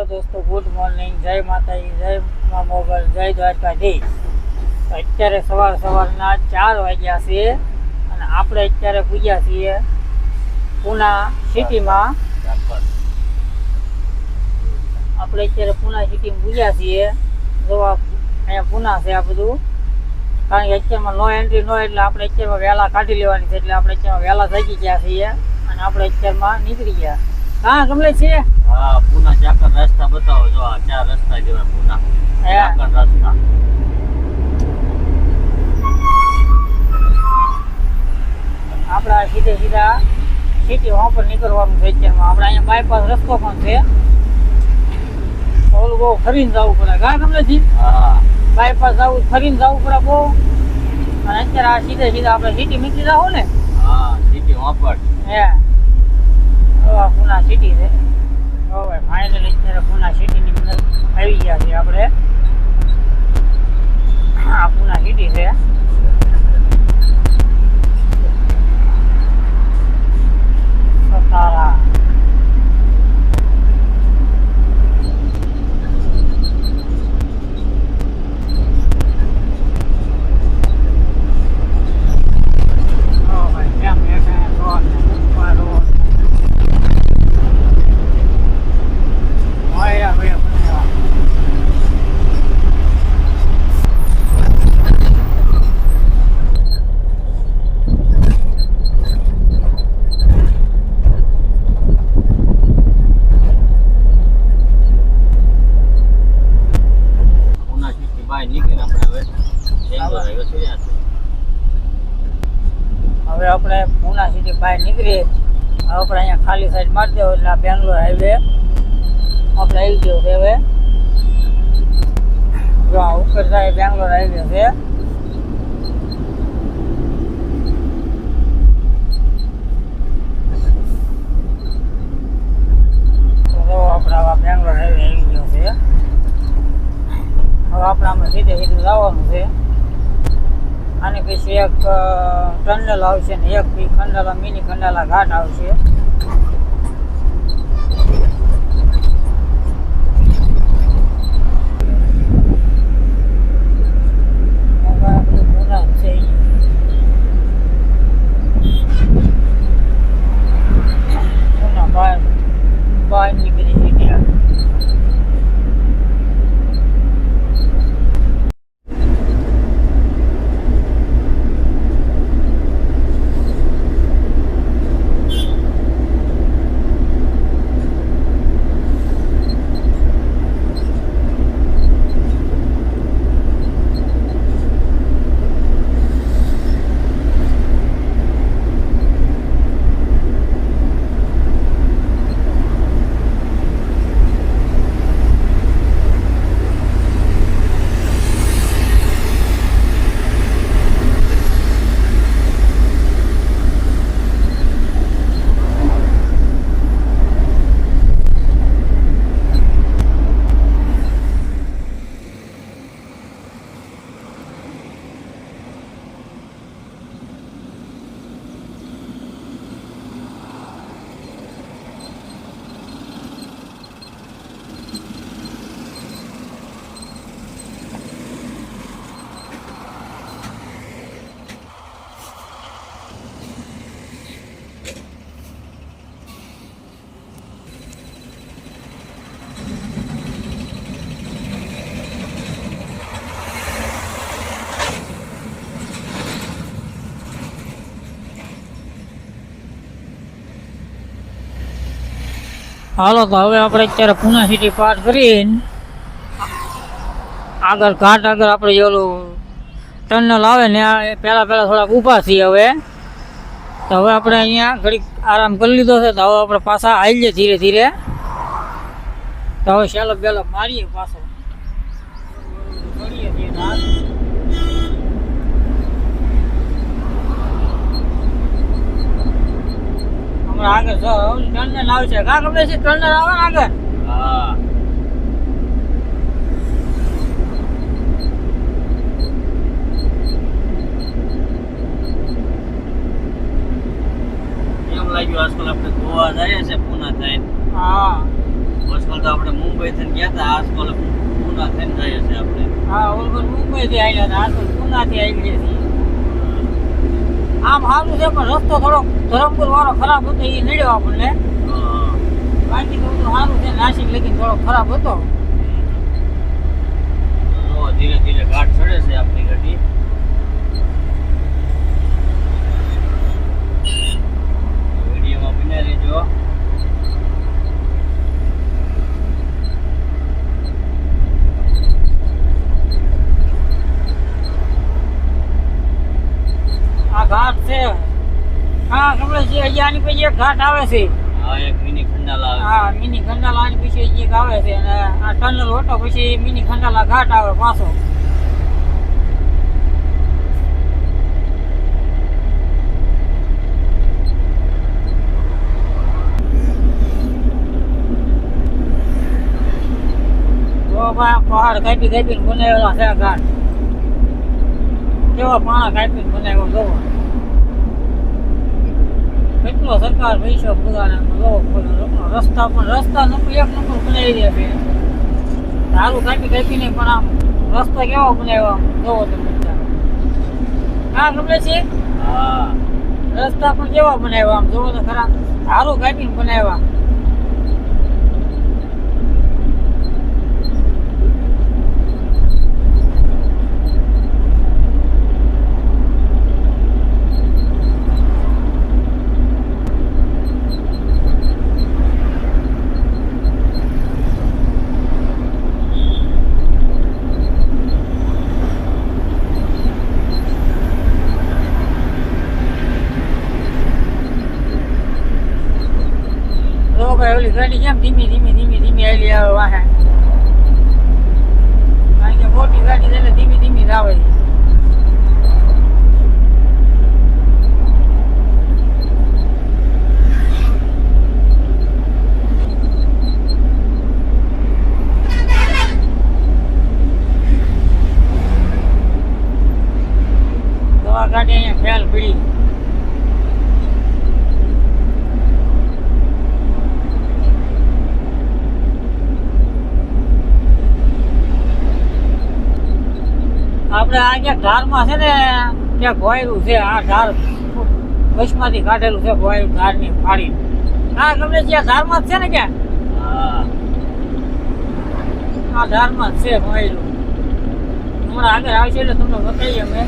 Hello દોસ્તો, good morning, જય માતાજી, જય મા મોગલ, જય દ્વારકાધીશ. અત્યારે સવારના 4 વાગ્યા છે અને આપણે અત્યારે પૂજ્યા છીએ પૂના સિટીમાં. આપણે અત્યારે પૂના સિટીમાં પૂજ્યા છીએ. જો અહીંયા પૂના છે આ બધું, કારણ કે અત્યારમાં નો એન્ટ્રી નો, એટલે આપણે અત્યારમાં વહેલા કાઢી લેવાની છે, એટલે આપણે અત્યારમાં વહેલા જાગી ગયા છીએ અને આપણે અત્યારમાં નીકળી ગયા. હા કમલેશ છે. હા, પૂના ચાકર રસ્તા બતાવો. જો આ 4 રસ્તા કહેવાય પૂના ચાકર રસ્તા. આપણા સીધા સિટી પર નીકળવાનું છે. અત્યારમાં આપણે અહીંયા બાયપાસ રસ્તો પણ છે. ઓલું બહુ ફરીને જવું પડે. હા કમલેશજી, હા બાયપાસ જવું ફરીને જવું પડે બહુ. અને અત્યારે આ સીધા આપણે સિટી નીકળી જાવ ને. હા, સિટી વાપર. હે પૂના સિટી છે. હવે ફાઇનલી અત્યારે પૂના સિટીની અંદર આવી ગયા છીએ આપણે. આ પૂના સિટી છે. સતારા હવે આપણે પૂના સિટી બહાર નીકળીએ. હવે આપણે અહીંયા ખાલી સાઈડ મારી દેવો એટલે આ બેંગ્લોર હાઈવે આપણે આવી ગયો છે. હવે જો આ ઉપર સાઈડ બેંગ્લોર હાઈવે છે. તો આપણે આવા બેંગ્લોર હાઈવે આવી ગયો છે. હવે આપણે આમાં સીધે જવાનું છે. આની પછી એક ટનલ આવશે ને એક ખંડાલા મિની ખંડાલા ઘાટ આવશે. બહાર નીકળી છે. હાલો તો હવે આપણે અત્યારે પૂના સિટી પાર કરીને આગળ ઘાટ આગળ આપણે ઓલું ટનલ આવે ને પહેલાં થોડાક ઊભા છીએ. હવે તો હવે આપણે અહીંયા ઘડીક આરામ કરી લીધો છે. તો હવે આપણે પાછા આવીએ ધીરે ધીરે. તો હવે સેલપ બેલપ મારીએ પાછો કરીએ છીએ. આગળ ટર્નર આવશે. કા ખબર છે ટર્નર આવે ને આગળ. હા, એમ લાગ્યું આજકાલ આપણે ગોવા જઈએ છે પૂના થઈને. હા, આજકાલ તો આપણે મુંબઈ થઈને ગયા હતા આજકાલ પૂના થઈને જઈએ છીએ આપણે. હા ઓલગોલ મુંબઈથી આવ્યા હતા, આજકાલ પૂનાથી આવી ગયા છીએ. આમ સારું છે પણ રસ્તો થોડો ધરમપુર વાળો ખરાબ હતો એ નડ્યો આપણને. બાકી તો બધું સારું છે, નાસિક લગીને થોડો ખરાબ હતો. તો ધીરે ધીરે ઘાટ ચડે છે આપણી ગાડી. વિડીયોમાં બન્યા રહેજો. આ ઘાટ છે, હા ખબર છે. અહીંયાની પછી એક ઘાટ આવે છે. હા એક મિની ખંડાલા આવે. હા મિની ખંડાલાની પછી એક આવે છે અને આ ટનલ ઓટો પછી મિની ખંડાલા ઘાટ આવે પાછો. તો ભાઈ પહાડ કાપી કાપીને બનાવેલા છે આ ઘાટ. કેવા પાણા કાપીને બનાવ્યો જોવો. કેટલો સરકાર પૈસો બગાડે. રસ્તા નંબર એક નંબર બનાવી દે છે. સારું કાપી કાપીને પણ આમ રસ્તા કેવો બનાવ્યો જોવો તમે. હા ખબર છે. હા રસ્તા પણ કેવા બનાવ્યા આમ જોવો તો ખરા. સારું કાપીને બનાવ્યા. ઓલી ગાડી કેમ ધીમી આવેલી આવે વાહે. કારણ કે મોટી ગાડી છે એટલે ધીમી જ આવે છે. તો આ ગાડી અહીંયા ફેલ પડી. આપણે આ ક્યાંક ધારમાં છે ને ક્યાંક ભોયરું છે. આ ધાર બસમાંથી કાઢેલું છે ભોયરું ધારની ફાડી. હા ગમે ત્યાં ધારમાં જ છે ને ક્યાં. હા આ ધારમાં જ છે ભોયરું. હમણાં આગળ આવશે એટલે તમને બતાવીએ અમે.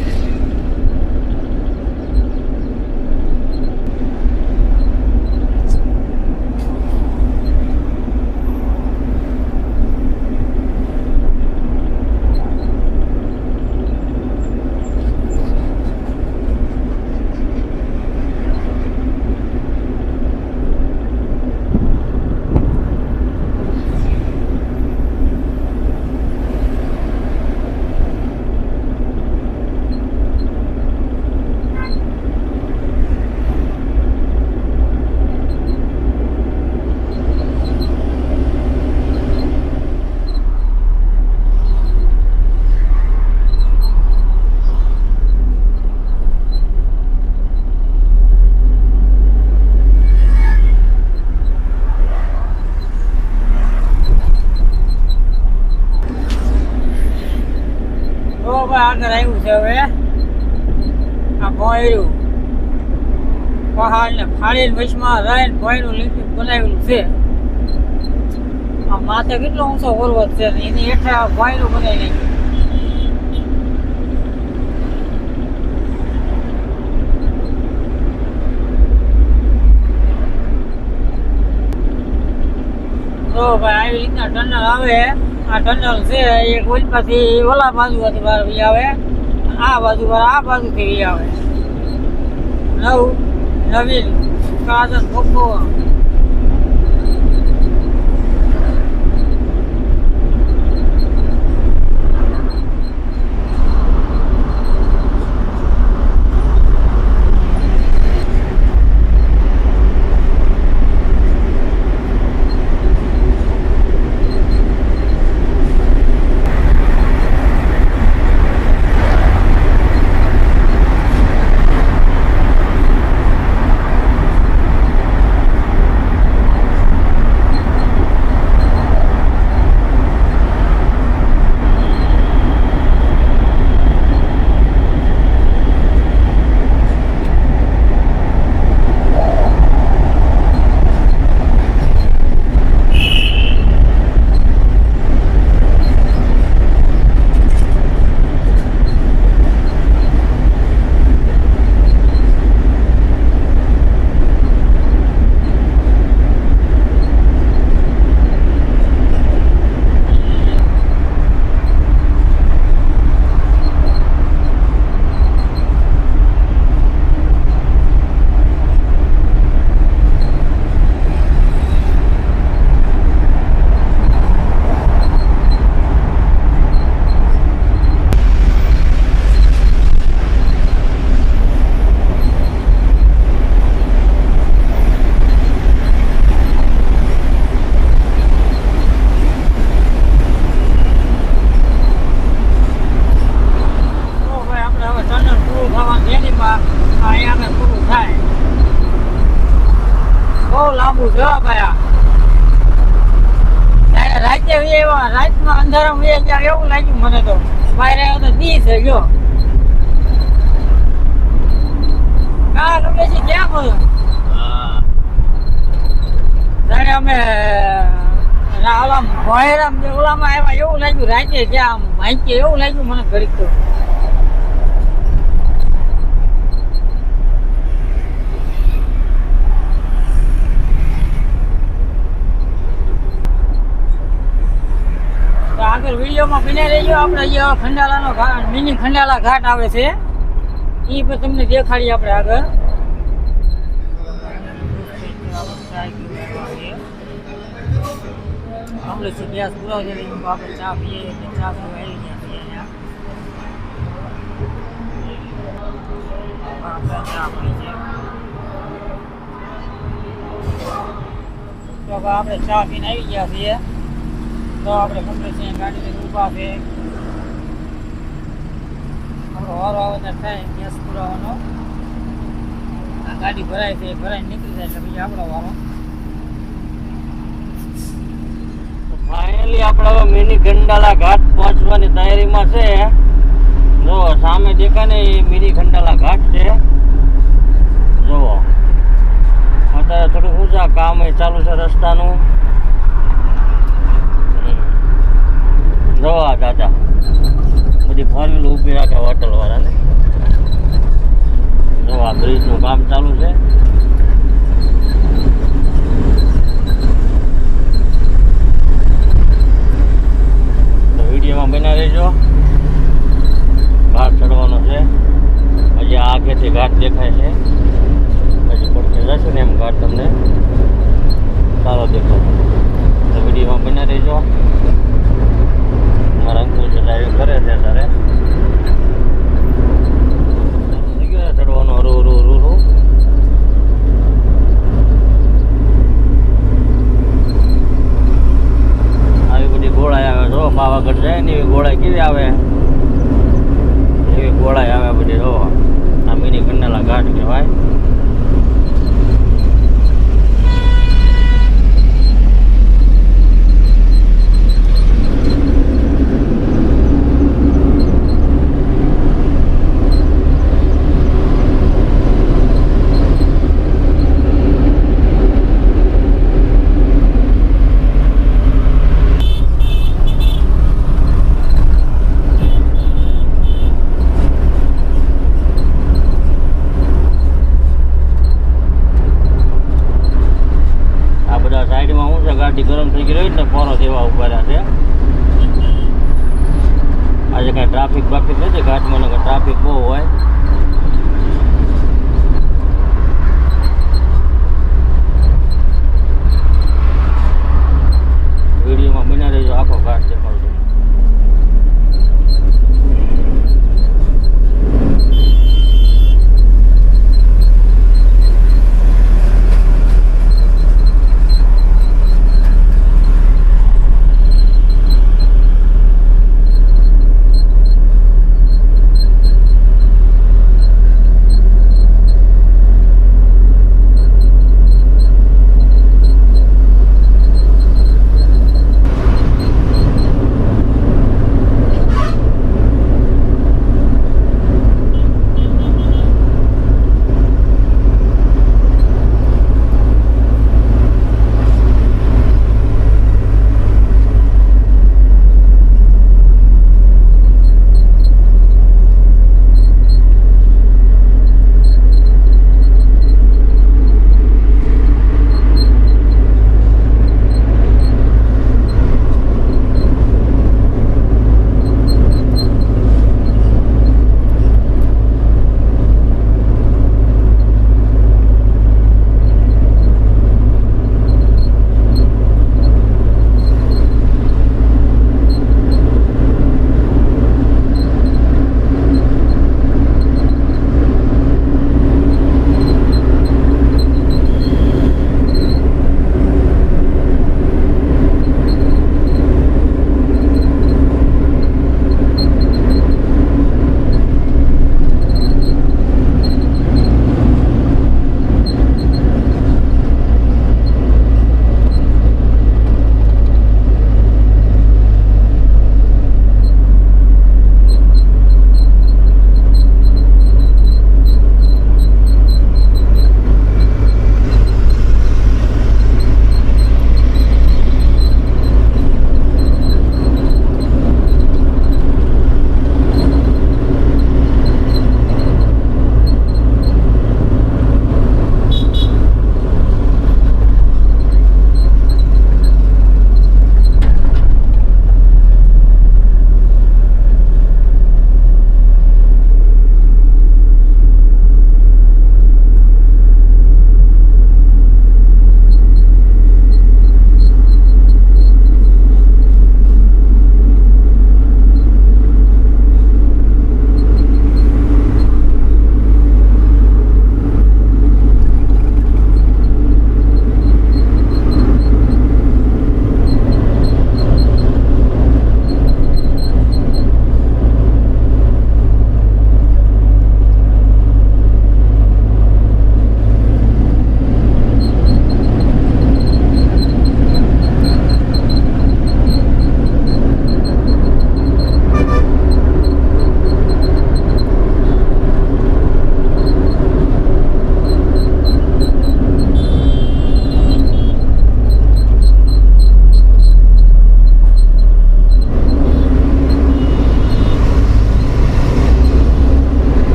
આગળ આવ્યું છે હવે આ ભોયરું. પહાડ ને ફાડીને વચમાં રહીને ભોયરું લીટી બનાવેલું છે. આ માથે કેટલો ઊંચો પર્વત છે ને એની હેઠળ ભોયરું બનાવી નાખ્યું. તો ભાઈ આવી રીતના ટનલ આવે. આ ટનલ છે એક ઓલપાથી ઓલા બાજુથી બહાર વી આવે, આ બાજુ આ બાજુથી વી આવે. નવીન કાજન પોકો રાતે એવા રાતમાં અંધારામાં વહી ગયા એવું લાગ્યું મને તો. બહાર આવ્યો તો દી છે જો. હા રમેશજી ક્યાં બોલો? હા ત્યારે અમે ઓલામાં આવ્યા એવું લાગ્યું રાતે જ્યાં માહિતી એવું લાગ્યું મને ઘડીક તો. તો આગળ વિડીયોમાં બન્યા રહેજો. આપણે જે ખંડાલાનો ઘાટ મિની ખંડાલા ઘાટ આવે છે એ પણ તમને દેખાડીએ આપણે આગળ. આપણે ગેસ પૂરો છે આપણે ચા પીએ એટલે ચા પીવા આવી ગયા છીએ અહીંયા. આપણે ચા પી છે તો આપણે ચા પીને આવી ગયા છીએ. તો આપણે કમ્પ્લીટ છે ગાડી લઈને ઊભા છે. આપણો વારો આવે ત્યારે થાય ગેસ પુરાવાનો. આ ગાડી ભરાય છે ભરાઈને નીકળી જાય એટલે પછી આપણો વારો. ફાઇનલી આપણે હવે મિની ખંડાલા ઘાટ પહોંચવાની તૈયારીમાં છે. જો સામે દેખાય ને એ મિની ખંડાલા ઘાટ છે. જુઓ અત્યારે થોડું ઊંચા કામ એ ચાલુ છે રસ્તાનું. જોવા દાદા બધી ફોર વ્હીલ ઊભી રાખે હોટલ વાળાને. જોવા બ્રિજનું કામ ચાલુ છે. વિડીયોમાં બન્યા રહેજો. ઘાટ ચડવાનો છે. હજી આગેથી ઘાટ દેખાય છે. હજી પડખે જશે ને એમ ઘાટ તમને સારો દેખાય. તો વિડીયોમાં બન્યા રહેજો. મારા અંકુલ જે ડ્રાઇવિંગ કરે છે ત્યારે ચડવાનો રૂ રૂ રૂ રૂ. આવી બધી ગોળાઈ આવે. જો પાવાગઢ જાય ને એવી ગોળાઈ કેવી આવે એવી ગોળાઈ આવે બધી. જો આ મિની ખંડાલા ઘાટ કહેવાય. સાઈડમાં શું છે ગાડી ગરમ થઈ ગઈ રહી ને પોરો દેવા ઉભા રહ્યા છે. આજે કાંઈ ટ્રાફિક બાફિક નથી ઘાટમાં ને ટ્રાફિક બહુ હોય. વિડીયોમાં બન્યા રહેજો આખો ઘાટ દેખાડજો.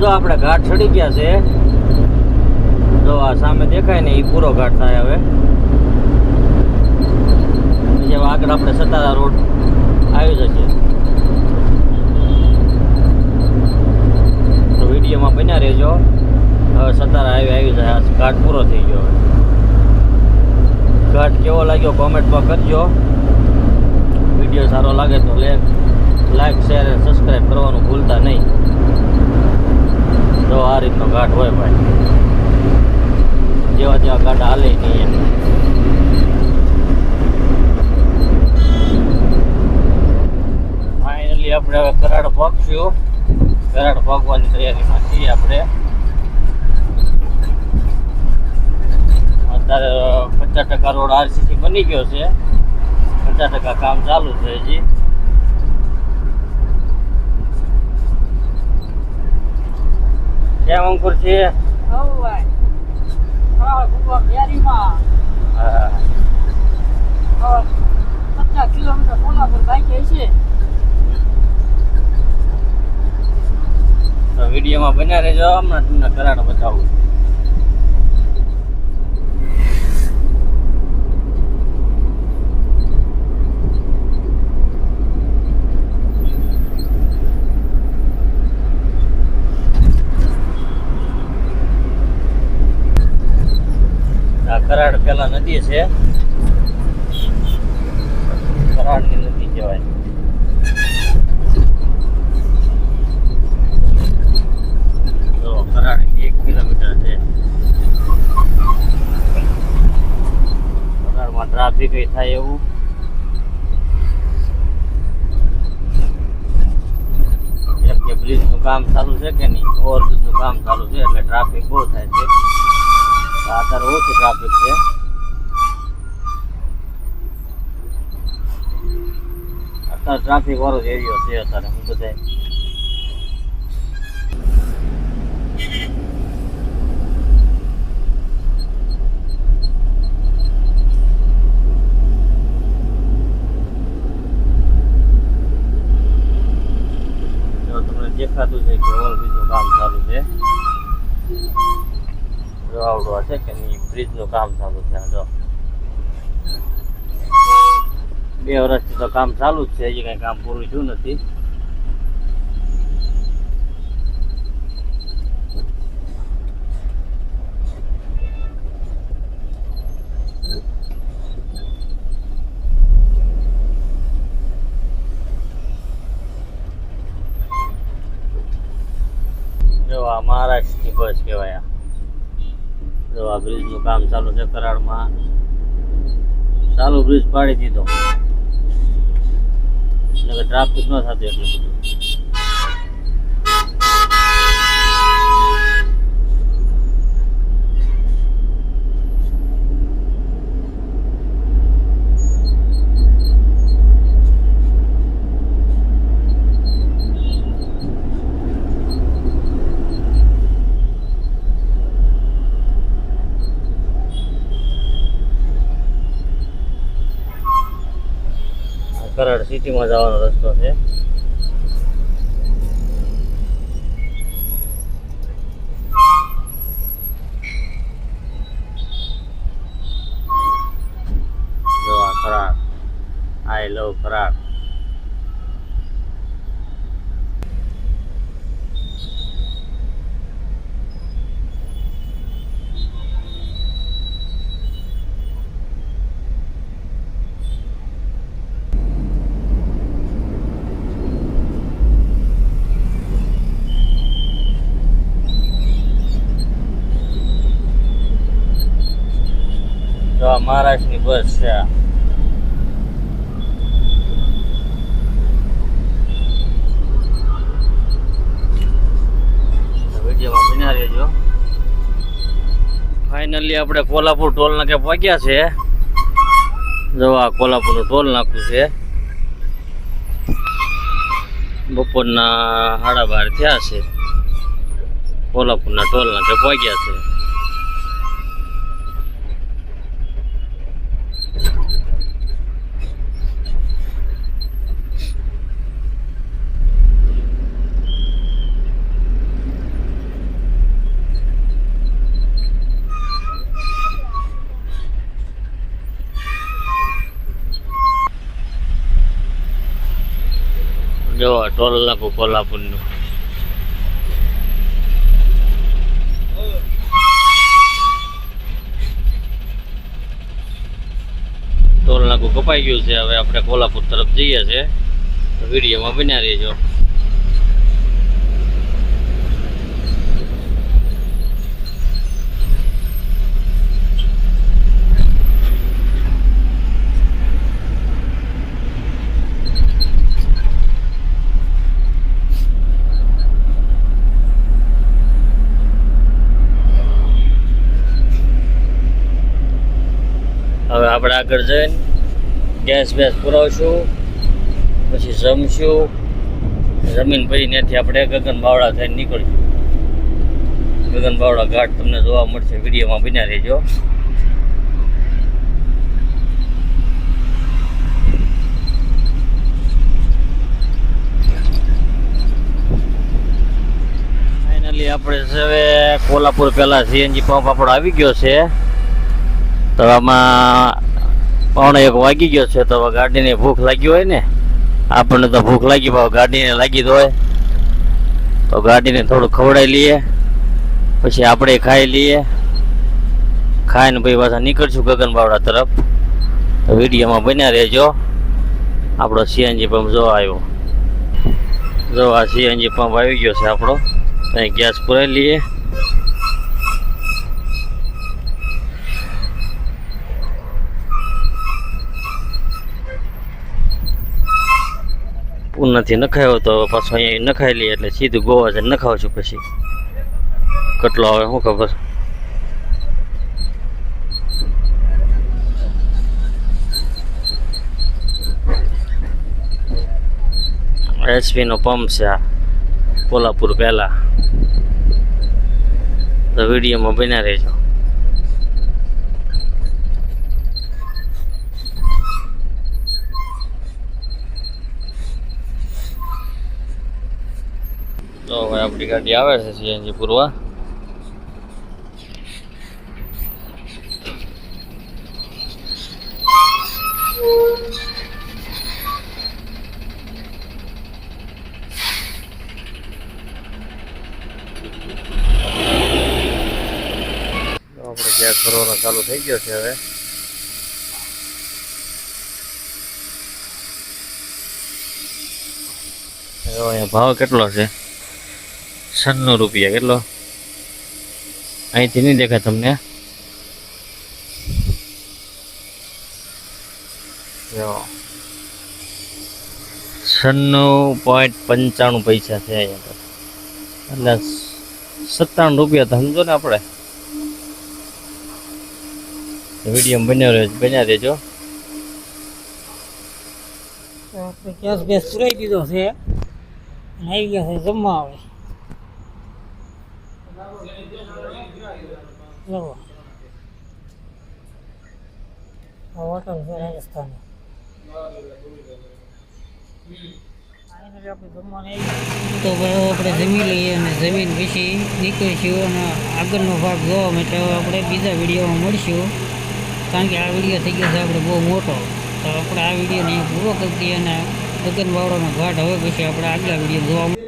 જો આપણે ઘાટ ચડી ગયા છે. જો આ સામે દેખાય ને એ પૂરો ઘાટ થાય હવે. પછી હવે આગળ આપણે સતારા રોડ આવી જશે. તો વિડીયોમાં બન્યા રહેજો. હવે સતારા આવી જાય. આ ઘાટ પૂરો થઈ ગયો. હવે ઘાટ કેવો લાગ્યો કોમેન્ટમાં કરજો. વિડીયો સારો લાગે તો લાઈક શેર અને સબસ્ક્રાઈબ કરવાનું ભૂલતા નહીં. તો આ રીતનો ઘાટ હોય ભાઈ. જેવા જેવા ઘાટ હાલે નહીં એમ. ફાઇનલી આપણે હવે કરાડ પહોંચ્યું. કરાડ પહોંચવાની તૈયારીમાં છીએ આપણે. અત્યારે 50% રોડ આરસીસી બની ગયો છે. 50% કામ ચાલુ છે હજી. કેમ અંકુર છે? હવ ભાઈ ગુવા ફેરીમાં હા. 50 કિલોમીટર સોલાપુર બાઈક છે. તો વિડીયોમાં બન્યા રહેજો. હમણાં તમને કરાડ બતાવું. આ કરાડ પેલા નદી છે. કરાડની નદી કહેવાય. તો કરાડ 1 કિલોમીટર છે. કરાડમાં ટ્રાફિક થાય એવું. એક કે બ્રિજનું કામ ચાલુ છે કે નહીં, ઓવરબ્રિજનું કામ ચાલુ છે એટલે ટ્રાફિક બહુ થાય છે. અત્યારે ઓછું ટ્રાફિક છે. અત્યારે ટ્રાફિક વાળો જ એરિયો છે. અત્યારે હું બધા જો તમને દેખાતું છે કે ઓવરબ્રિજનું કામ ચાલુ છે. આવડો છે કે નહીં, બ્રિજનું કામ ચાલુ છે. જો 2 વર્ષથી તો કામ ચાલુ જ છે. હજી કઈ કામ પૂરું થયું નથી. જો આ મહારાષ્ટ્રની બસ કહેવાય. જો આ બ્રિજનું કામ ચાલુ છે કરાડમાં. ચાલુ બ્રિજ પાડી દીધો એટલે ટ્રાફિક ન થતું એટલું બધું. કરાડ સિટીમાં જવાનો રસ્તો છે. જો આ કરાડ. આઈ લવ કરાડ. તો આ મહારાષ્ટ્રની બસ છે. વિડીયોમાં બન્યા રહેજો. ફાઇનલી આપણે કોલ્હાપુર ટોલ નાકે પહોંચ્યા છે. જો આ કોલ્હાપુરનું ટોલ નાકું છે. બપોરના 12:30 થયા છે. કોલ્હાપુરના ટોલ નાકે પહોંચ્યા છે. જો ટોલ નાકું કોલ્હાપુરનું. ટોલ નાકું કપાઈ ગયું છે. હવે આપણે કોલ્હાપુર તરફ જઈએ છે. વિડીયોમાં બન્યા રહેજો. હવે આપણે આગળ જઈને ગેસ બેસ પુરાવશું, પછી જમશું. જમીન પછી ત્યાંથી આપણે ગગન બાવળા થઈને નીકળશું. ગગન બાવળા ઘાટ તમને જોવા મળશે. વિડીયોમાં બન્યા રહેજો. ફાઇનલી આપણે હવે કોલ્હાપુર પહેલા સીએનજી પંપ આપણો આવી ગયો છે. તો આમાં 1:15 વાગી ગયો છે. તો ગાડીને ભૂખ લાગી હોય ને, આપણને તો ભૂખ લાગી ભાવ ગાડીને લાગી જ હોય, તો ગાડીને થોડું ખવડાવી લઈએ, પછી આપણે ખાઈ લઈએ. ખાઈને ભાઈ પાછા નીકળશું ગગન બાવળા તરફ. તો વિડીયોમાં બન્યા રહેજો. આપણો સીએનજી પંપ જો આવ્યો. જો આ સીએનજી પંપ આવી ગયો છે આપણો. અહીં ગેસ પુરાવી લઈએ. નથી નખાયો તો પાછો અહીંયા નખાઈ લઈએ, એટલે સીધું ગોવા જઈને નખાવશું. પછી કેટલો આવે શું ખબર. એચપી નો પંપ છે આ કોલ્હાપુર પહેલા. તો વિડીયોમાં બન્યા રહેજો. તો હવે આપણી ગાડી આવે છે સીએનજી પૂરવા. આપણે ગેસ ભરવાનો ચાલુ થઈ ગયો છે હવે. અહીંયા ભાવ કેટલો છે? 96 રૂપિયા. કેટલો? અહીંથી નહીં દેખાય તમને. 96.95 પૈસા છે અહીંયા. એટલે 97 રૂપિયા તો સમજો ને આપણે. વિડીયો બન્યા રહેજો. ગેસ બેસ પુરાઈ દીધો છે. આવી ગયા છે જમવા. આવે હોટલ છે રાજસ્થાની. તો ભાઈ આપણે જમી લઈએ અને જમીન પછી નીકળીશું અને આગળનો ભાગ જોવા માટે આપણે બીજા વિડીયોમાં મળશું. કારણ કે આ વિડીયો થઈ ગયો છે આપણે બહુ મોટો. તો આપણે આ વિડીયોને પૂરો કરી દઈએ અને ગગન બાવળાનો ઘાટ હવે પછી આપણે આગલા વિડીયો જોવા